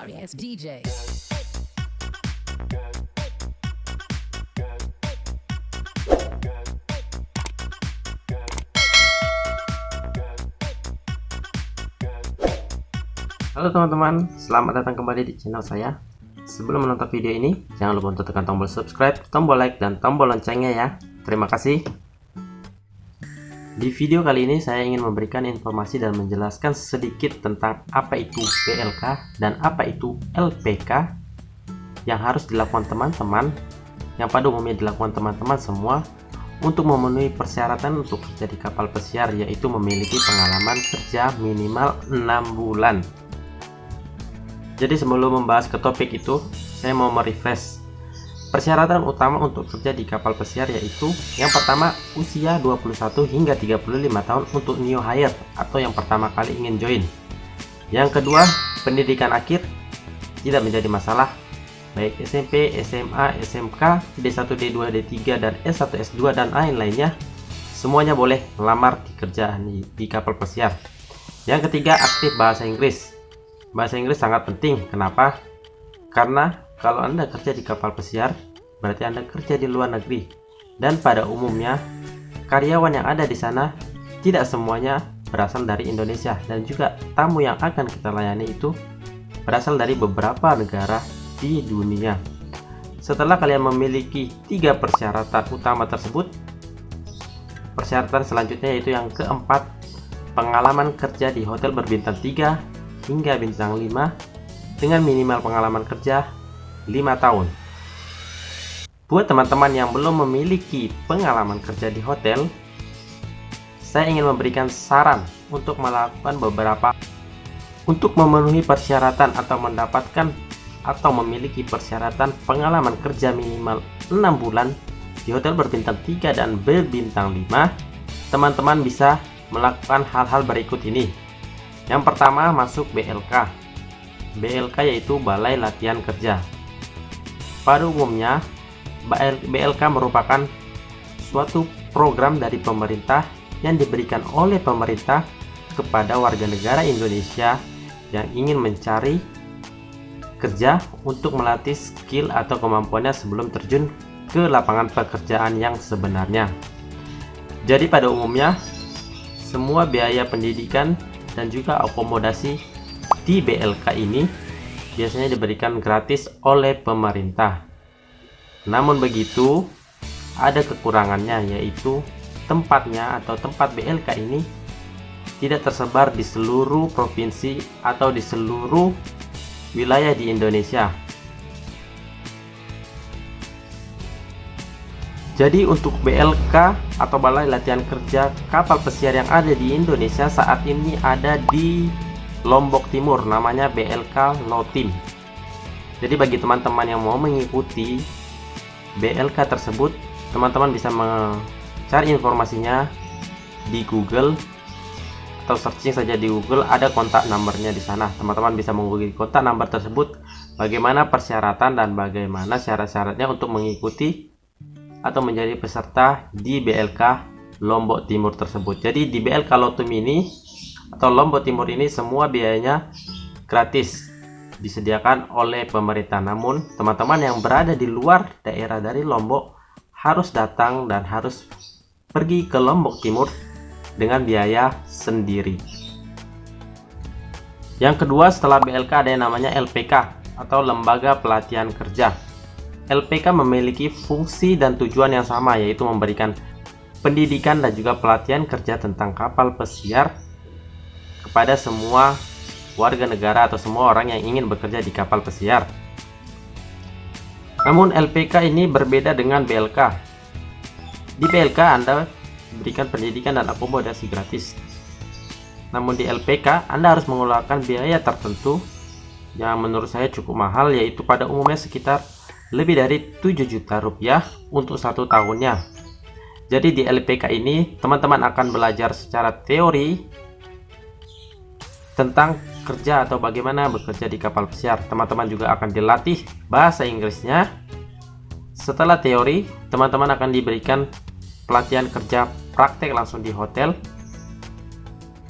Sorry ass DJ. Halo teman-teman, selamat datang kembali di channel saya. Sebelum menonton video ini, jangan lupa untuk tekan tombol subscribe, tombol like, dan tombol loncengnya ya. Terima kasih. Di video kali ini saya ingin memberikan informasi dan menjelaskan sedikit tentang apa itu BLK dan apa itu LPK yang harus dilakukan teman-teman, yang pada umumnya dilakukan teman-teman semua untuk memenuhi persyaratan untuk kerja di kapal pesiar, yaitu memiliki pengalaman kerja minimal 6 bulan. Jadi sebelum membahas ke topik itu, saya mau merefresh persyaratan utama untuk kerja di kapal pesiar, yaitu yang pertama usia 21 hingga 35 tahun untuk new hire atau yang pertama kali ingin join. Yang kedua, pendidikan akhir tidak menjadi masalah, baik SMP, SMA, SMK, D1, D2, D3, dan S1, S2 dan lain-lainnya, semuanya boleh melamar di kerjaan di kapal pesiar. Yang ketiga, aktif bahasa Inggris. Bahasa Inggris sangat penting. Kenapa? Karena kalau Anda kerja di kapal pesiar, berarti Anda kerja di luar negeri. Dan pada umumnya, karyawan yang ada di sana tidak semuanya berasal dari Indonesia. Dan juga tamu yang akan kita layani itu berasal dari beberapa negara di dunia. Setelah kalian memiliki 3 persyaratan utama tersebut, persyaratan selanjutnya yaitu yang keempat, pengalaman kerja di hotel berbintang 3 hingga bintang 5 dengan minimal pengalaman kerja 5 tahun. Buat teman-teman yang belum memiliki pengalaman kerja di hotel, saya ingin memberikan saran untuk melakukan untuk memenuhi persyaratan atau mendapatkan atau memiliki persyaratan pengalaman kerja minimal 6 bulan di hotel berbintang 3 dan berbintang 5. Teman-teman bisa melakukan hal-hal berikut ini. Yang pertama, masuk BLK. BLK yaitu Balai Latihan Kerja. Pada umumnya, BLK merupakan suatu program dari pemerintah yang diberikan oleh pemerintah kepada warga negara Indonesia yang ingin mencari kerja untuk melatih skill atau kemampuannya sebelum terjun ke lapangan pekerjaan yang sebenarnya. Jadi pada umumnya, semua biaya pendidikan dan juga akomodasi di BLK ini biasanya diberikan gratis oleh pemerintah. Namun begitu, ada kekurangannya, yaitu tempatnya atau tempat BLK ini tidak tersebar di seluruh provinsi atau di seluruh wilayah di Indonesia. Jadi untuk BLK atau Balai Latihan Kerja Kapal Pesiar yang ada di Indonesia saat ini ada di Lombok Timur, namanya BLK Lotim. Jadi bagi teman-teman yang mau mengikuti BLK tersebut, teman-teman bisa mencari informasinya di Google atau searching saja di Google, ada kontak nomornya di sana. Teman-teman bisa menghubungi kontak nomor tersebut, bagaimana persyaratan dan bagaimana syarat-syaratnya untuk mengikuti atau menjadi peserta di BLK Lombok Timur tersebut. Jadi di BLK Lotum ini atau Lombok Timur ini semua biayanya gratis, disediakan oleh pemerintah. Namun teman-teman yang berada di luar daerah dari Lombok harus datang dan harus pergi ke Lombok Timur dengan biaya sendiri. Yang kedua, setelah BLK ada yang namanya LPK atau Lembaga Pelatihan Kerja. LPK memiliki fungsi dan tujuan yang sama, yaitu memberikan pendidikan dan juga pelatihan kerja tentang kapal pesiar kepada semua warga negara atau semua orang yang ingin bekerja di kapal pesiar. Namun LPK ini berbeda dengan BLK. Di BLK Anda diberikan pendidikan dan akomodasi gratis. Namun di LPK Anda harus mengeluarkan biaya tertentu yang menurut saya cukup mahal, yaitu pada umumnya sekitar lebih dari 7 juta rupiah untuk 1 tahunnya. Jadi di LPK ini teman-teman akan belajar secara teori tentang kerja atau bagaimana bekerja di kapal pesiar. Teman-teman juga akan dilatih bahasa Inggrisnya. Setelah teori, teman-teman akan diberikan pelatihan kerja praktek langsung di hotel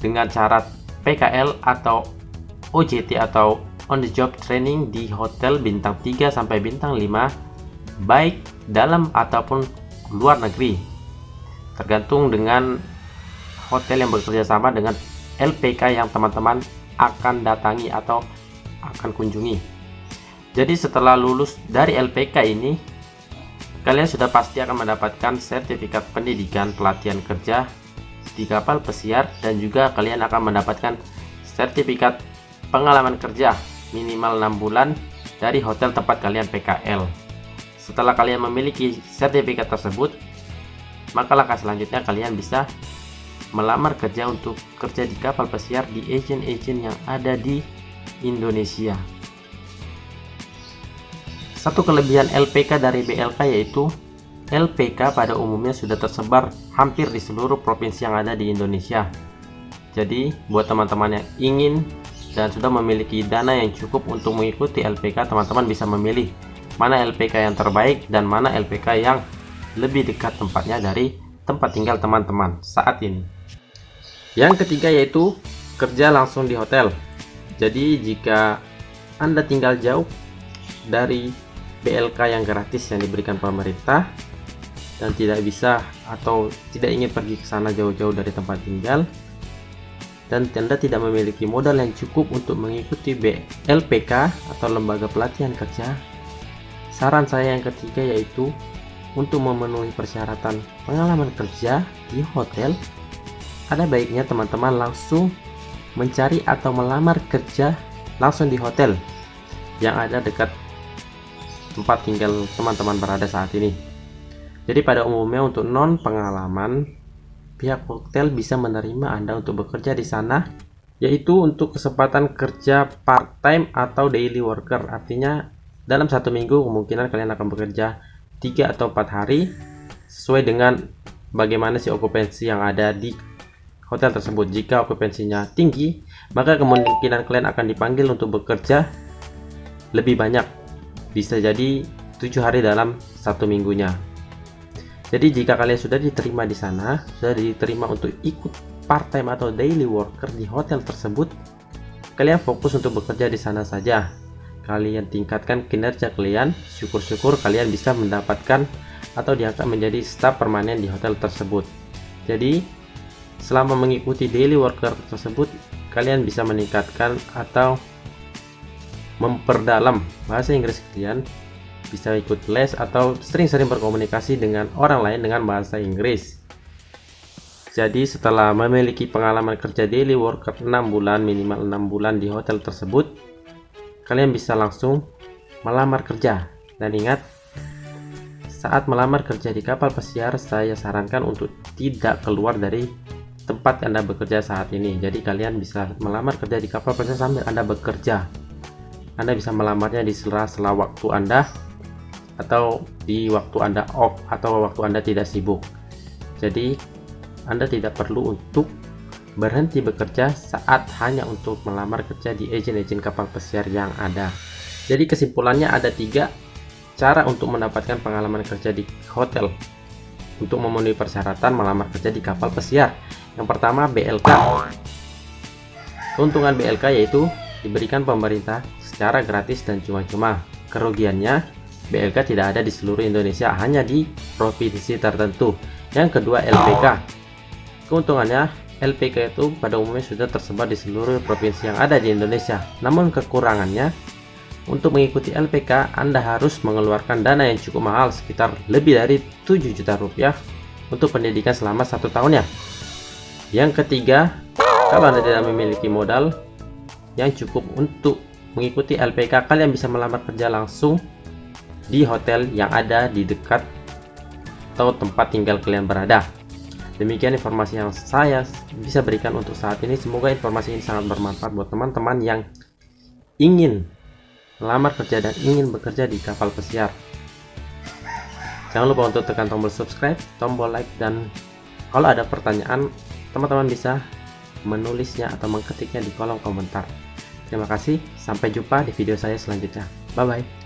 dengan syarat PKL atau OJT atau on the job training di hotel bintang 3 sampai bintang 5, baik dalam ataupun luar negeri, tergantung dengan hotel yang bekerja sama dengan LPK yang teman-teman akan datangi atau akan kunjungi. Jadi setelah lulus dari LPK ini, kalian sudah pasti akan mendapatkan sertifikat pendidikan pelatihan kerja di kapal pesiar, dan juga kalian akan mendapatkan sertifikat pengalaman kerja minimal 6 bulan dari hotel tempat kalian PKL. Setelah kalian memiliki sertifikat tersebut, maka langkah selanjutnya kalian bisa melamar kerja untuk kerja di kapal pesiar di agen-agen yang ada di Indonesia. Satu kelebihan LPK dari BLK yaitu LPK pada umumnya sudah tersebar hampir di seluruh provinsi yang ada di Indonesia. Jadi buat teman-teman yang ingin dan sudah memiliki dana yang cukup untuk mengikuti LPK, teman-teman bisa memilih mana LPK yang terbaik dan mana LPK yang lebih dekat tempatnya dari tempat tinggal teman-teman saat ini. Yang ketiga yaitu kerja langsung di hotel. Jadi jika Anda tinggal jauh dari BLK yang gratis yang diberikan pemerintah dan tidak bisa atau tidak ingin pergi ke sana jauh-jauh dari tempat tinggal, dan Anda tidak memiliki modal yang cukup untuk mengikuti LPK atau lembaga pelatihan kerja, saran saya yang ketiga yaitu untuk memenuhi persyaratan pengalaman kerja di hotel, ada baiknya teman-teman langsung mencari atau melamar kerja langsung di hotel yang ada dekat tempat tinggal teman-teman berada saat ini. Jadi pada umumnya untuk non pengalaman, pihak hotel bisa menerima Anda untuk bekerja di sana, yaitu untuk kesempatan kerja part-time atau daily worker. Artinya dalam 1 minggu kemungkinan kalian akan bekerja 3 atau 4 hari sesuai dengan bagaimana si okupansi yang ada di hotel tersebut. Jika okupansinya tinggi, maka kemungkinan kalian akan dipanggil untuk bekerja lebih banyak, bisa jadi 7 hari dalam 1 minggunya. Jadi jika kalian sudah diterima di sana, sudah diterima untuk ikut part-time atau daily worker di hotel tersebut, kalian fokus untuk bekerja di sana saja. Kalian tingkatkan kinerja kalian, syukur-syukur kalian bisa mendapatkan atau diangkat menjadi staf permanen di hotel tersebut. Jadi selama mengikuti daily worker tersebut, kalian bisa meningkatkan atau memperdalam bahasa Inggris kalian, bisa ikut les atau sering-sering berkomunikasi dengan orang lain dengan bahasa Inggris. Jadi setelah memiliki pengalaman kerja daily worker 6 bulan, minimal 6 bulan di hotel tersebut, kalian bisa langsung melamar kerja. Dan ingat, saat melamar kerja di kapal pesiar, saya sarankan untuk tidak keluar dari tempat Anda bekerja saat ini. Jadi kalian bisa melamar kerja di kapal pesiar sambil Anda bekerja. Anda bisa melamarnya di sela-sela waktu Anda atau di waktu Anda off atau waktu Anda tidak sibuk. Jadi Anda tidak perlu untuk berhenti bekerja saat hanya untuk melamar kerja di agen-agen kapal pesiar yang ada. Jadi kesimpulannya ada 3 cara untuk mendapatkan pengalaman kerja di hotel untuk memenuhi persyaratan melamar kerja di kapal pesiar. Yang pertama, BLK. Keuntungan BLK yaitu diberikan pemerintah secara gratis dan cuma-cuma. Kerugiannya, BLK tidak ada di seluruh Indonesia, hanya di provinsi tertentu. Yang kedua, LPK. Keuntungannya, LPK itu pada umumnya sudah tersebar di seluruh provinsi yang ada di Indonesia. Namun kekurangannya, untuk mengikuti LPK Anda harus mengeluarkan dana yang cukup mahal, sekitar lebih dari 7 juta rupiah untuk pendidikan selama 1 tahun ya. Yang ketiga, kalau Anda tidak memiliki modal yang cukup untuk mengikuti LPK, kalian bisa melamar kerja langsung di hotel yang ada di dekat atau tempat tinggal kalian berada. Demikian informasi yang saya bisa berikan untuk saat ini. Semoga informasi ini sangat bermanfaat buat teman-teman yang ingin melamar kerja dan ingin bekerja di kapal pesiar. Jangan lupa untuk tekan tombol subscribe, tombol like, dan kalau ada pertanyaan, teman-teman bisa menulisnya atau mengketiknya di kolom komentar. Terima kasih, sampai jumpa di video saya selanjutnya. Bye-bye.